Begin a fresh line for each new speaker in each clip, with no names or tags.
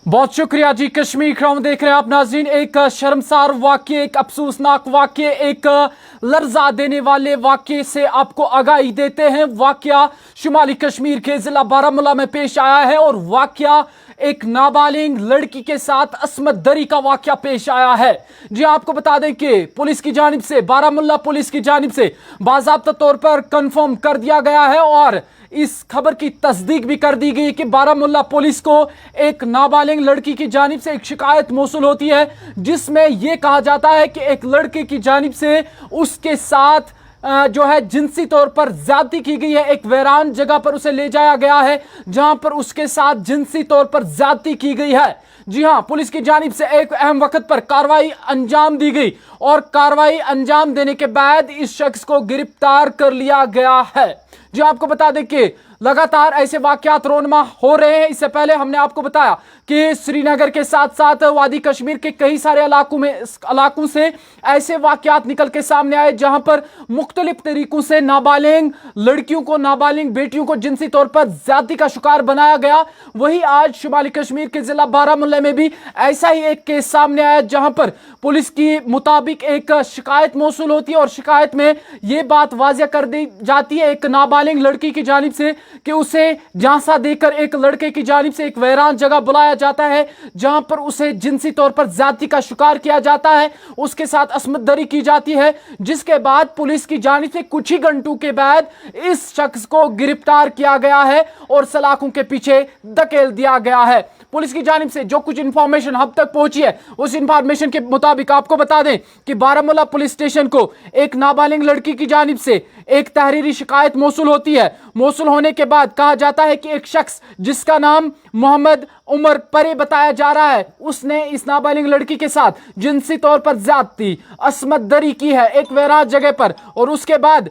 बहुत शुक्रिया जी। कश्मीर क्राउन देख रहे हैं आप नाज़रीन। एक शर्मसार वाक़ये, एक अफसोसनाक वाक़ये, एक लर्जा देने वाले वाक़ये से आपको आगाही देते हैं। वाक़या शुमाली कश्मीर के ज़िला बारामूला में पेश आया है और वाक़या एक नाबालिग लड़की के साथ अस्मत दरी का वाक़या पेश आया है। जी आपको बता दें कि पुलिस की जानिब से, बारामूला पुलिस की जानिब से बाज़ाब्ता तौर पर कंफर्म कर दिया गया है और इस खबर की तस्दीक भी कर दी गई कि बारामूला पुलिस को एक नाबालिग लड़की की जानिब से एक शिकायत मौसूल होती है, जिसमें यह कहा जाता है कि एक लड़के की जानिब से उसके साथ जो है जिनसी तौर पर ज्यादती की गई है। एक वीरान जगह पर उसे ले जाया गया है जहां पर उसके साथ जिनसी तौर पर ज्यादती की गई है। जी हां, पुलिस की जानिब से एक अहम वक्त पर कार्रवाई अंजाम दी गई और कार्रवाई अंजाम देने के बाद इस शख्स को गिरफ्तार कर लिया गया है। जी आपको बता दें कि लगातार ऐसे वाकयात रोनमा हो रहे हैं। इससे पहले हमने आपको बताया कि श्रीनगर के साथ साथ वादी कश्मीर के कई सारे इलाकों से ऐसे वाकयात निकल के सामने आए जहां पर मुख्तलिफ तरीकों से नाबालिग लड़कियों को, नाबालिग बेटियों को जिनसी तौर पर ज्यादती का शिकार बनाया गया। वही आज शुमाली कश्मीर के जिला बारामूला में भी ऐसा ही एक केस सामने आया जहां पर पुलिस की मुताबिक एक शिकायत मौसूल होती है और शिकायत में यह बात वाज़ेह कर दी जाती है एक नाबालिग लड़की की जानिब से कि उसे झांसा देकर एक लड़के की जानिब से एक वीरान जगह बुलाया जाता है जहां पर उसे जिनसी तौर पर ज्यादती का शिकार किया जाता है, उसके साथ अस्मत दरी की जाती है, जिसके बाद पुलिस की जानिब से कुछ ही घंटों के बाद इस शख्स को गिरफ्तार किया गया है और सलाखों के पीछे धकेल दिया गया है। पुलिस की जानिब से जो कुछ इंफॉर्मेशन हम तक पहुंची है उस इंफॉर्मेशन के मुताबिक आपको बता दें कि बारामूला पुलिस स्टेशन को एक नाबालिग लड़की की जानिब से एक तहरीरी शिकायत मौसूल होती है। मौसूल होने के बाद कहा जाता है कि एक शख्स जिसका नाम मोहम्मद उमर परे बताया जा रहा है, उसने इस नाबालिग लड़की के साथ जिनसी तौर पर ज्यादती, अस्मत दरी की है एक वीरान जगह पर। और उसके बाद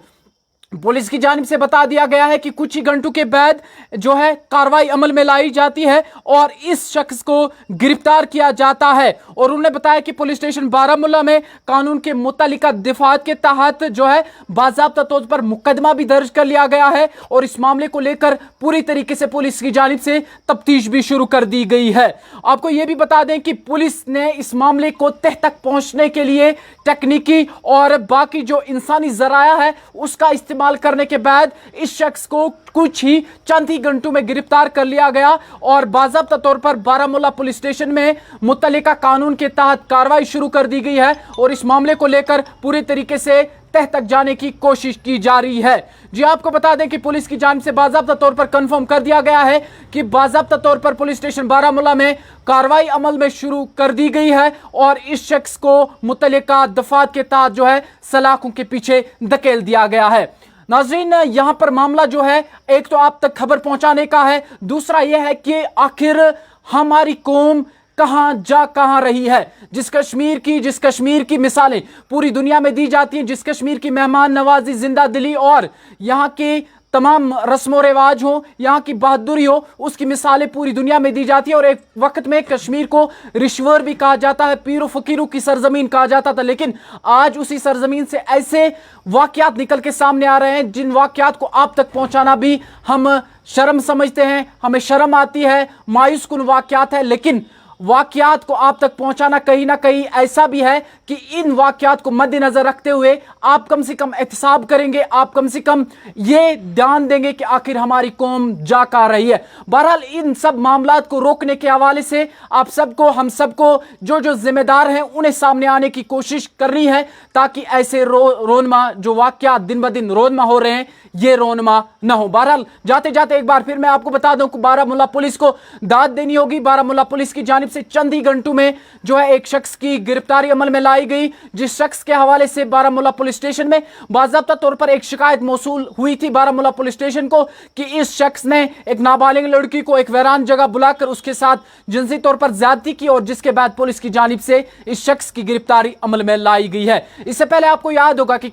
पुलिस की जानिब से बता दिया गया है कि कुछ ही घंटों के बाद जो है कार्रवाई अमल में लाई जाती है और इस शख्स को गिरफ्तार किया जाता है। और उन्होंने बताया कि पुलिस स्टेशन बारामूला में कानून के मुतालिका दिफात के तहत जो है बाज़ाब्ता तौर पर मुकदमा भी दर्ज कर लिया गया है और इस मामले को लेकर पूरी तरीके से पुलिस की जानिब से तफ्तीश भी शुरू कर दी गई है। आपको यह भी बता दें कि पुलिस ने इस मामले को तह तक पहुंचने के लिए तकनीकी और बाकी जो इंसानी जराया है उसका इस्तेमाल करने के बाद इस शख्स को कुछ ही चंद ही घंटों में गिरफ्तार कर लिया गया और बाज़ाब्ता तौर पर बारामूला पुलिस स्टेशन में मुतल्लिका कानून के तहत कार्रवाई शुरू कर दी गई है और इस मामले को लेकर पूरी तरीके से तह तक जाने की कोशिश की जा रही है। जी आपको बता दें कि पुलिस की जानिब से बाज़ाब्ता तौर पर कंफर्म कर दिया गया है कि बाज़ाब्ता तौर पर पुलिस स्टेशन बारामूला में कार्रवाई अमल में शुरू कर दी गई है और इस शख्स को मुतल्लिका दफात के तहत जो है सलाखों के पीछे धकेल दिया गया है। नाज़रीन, यहां पर मामला जो है एक तो आप तक खबर पहुंचाने का है, दूसरा यह है कि आखिर हमारी कौम कहां रही है। जिस कश्मीर की मिसालें पूरी दुनिया में दी जाती हैं, जिस कश्मीर की मेहमान नवाजी, जिंदा दिली और यहाँ की तमाम रस्म रिवाज हो, यहाँ की बहादुरी हो, उसकी मिसालें पूरी दुनिया में दी जाती है। और एक वक्त में कश्मीर को रिश्वर भी कहा जाता है, पीरों फकीरों की सरजमीन कहा जाता था, लेकिन आज उसी सरजमीन से ऐसे वाकयात निकल के सामने आ रहे हैं जिन वाकयात को आप तक पहुंचाना भी हम शर्म समझते हैं, हमें शर्म आती है, मायूस कुन वाकयात है। लेकिन वाकयात को आप तक पहुंचाना कहीं ना कहीं ऐसा भी है कि इन वाकयात को मद्देनजर रखते हुए आप कम से कम एहतसाब करेंगे, आप कम से कम ये ध्यान देंगे कि आखिर हमारी कौम जा कहां रही है। बहरहाल इन सब मामलात को रोकने के हवाले से आप सबको, हम सबको जो जिम्मेदार हैं उन्हें सामने आने की कोशिश करनी है ताकि ऐसे रोनमा जो वाकयात दिन ब दिन रोनमा हो रहे हैं ये रोनमा न हो। बहरहाल जाते जाते एक बार फिर मैं आपको बता दूं कि बारामूला पुलिस को दाद देनी होगी। बारामूला पुलिस की जानिब से चंद ही घंटों में जो है एक शख्स की गिरफ्तारी अमल में लाई गई, जिस शख्स के हवाले से बारामूला पुलिस स्टेशन में बाज़ाब्ता तौर पर एक शिकायत मौसूल हुई थी बारामूला पुलिस स्टेशन को कि इस शख्स ने एक नाबालिग लड़की को एक वीरान जगह बुलाकर उसके साथ जिनसी तौर पर ज्यादती की और जिसके बाद पुलिस की जानिब से इस शख्स की गिरफ्तारी अमल में लाई गई है। इससे पहले आपको याद होगा कि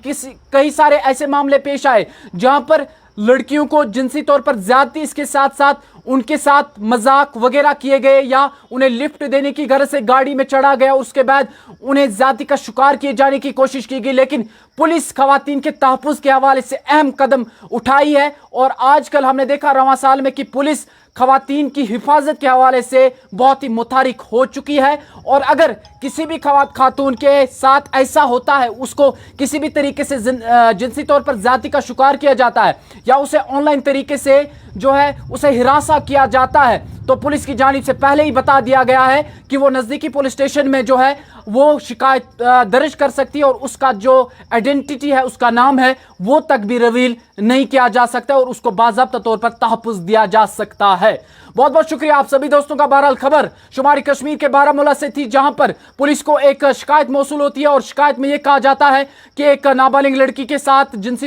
कई सारे ऐसे मामले पेश आए जहां पर लड़कियों को जिनसी तौर पर ज्यादती, इसके साथ साथ उनके साथ मजाक वगैरह किए गए या उन्हें लिफ्ट देने की घर से गाड़ी में चढ़ा गया, उसके बाद उन्हें ज्यादती का शिकार किए जाने की कोशिश की गई। लेकिन पुलिस खवातीन के तहफ्फुज़ के हवाले से अहम कदम उठाई है और आजकल हमने देखा रवां साल में कि पुलिस खवातीन की हिफाजत के हवाले से बहुत ही मुतहरिक हो चुकी है। और अगर किसी भी खातून के साथ ऐसा होता है, उसको किसी भी तरीके से जिनसी तौर पर ज्यादती का शिकार किया जाता है या उसे ऑनलाइन तरीके से जो है उसे हिरासा किया जाता है, तो पुलिस की जानिब से पहले ही बता दिया गया है कि वो नजदीकी पुलिस स्टेशन में जो है वो शिकायत दर्ज कर सकती है और उसका जो आइडेंटिटी है, उसका नाम है, वो तक भी रिवील नहीं किया जा सकता और उसको बाज़ाब्ता तौर पर तहफ्फुज़ दिया जा सकता है। बहुत बहुत शुक्रिया आप सभी दोस्तों का। बहरहाल खबर शुमारी कश्मीर के बारामूला से थी, जहां पर पुलिस को एक शिकायत मौसूल होती है और शिकायत में यह कहा जाता है कि एक नाबालिग लड़की के साथ जिनसी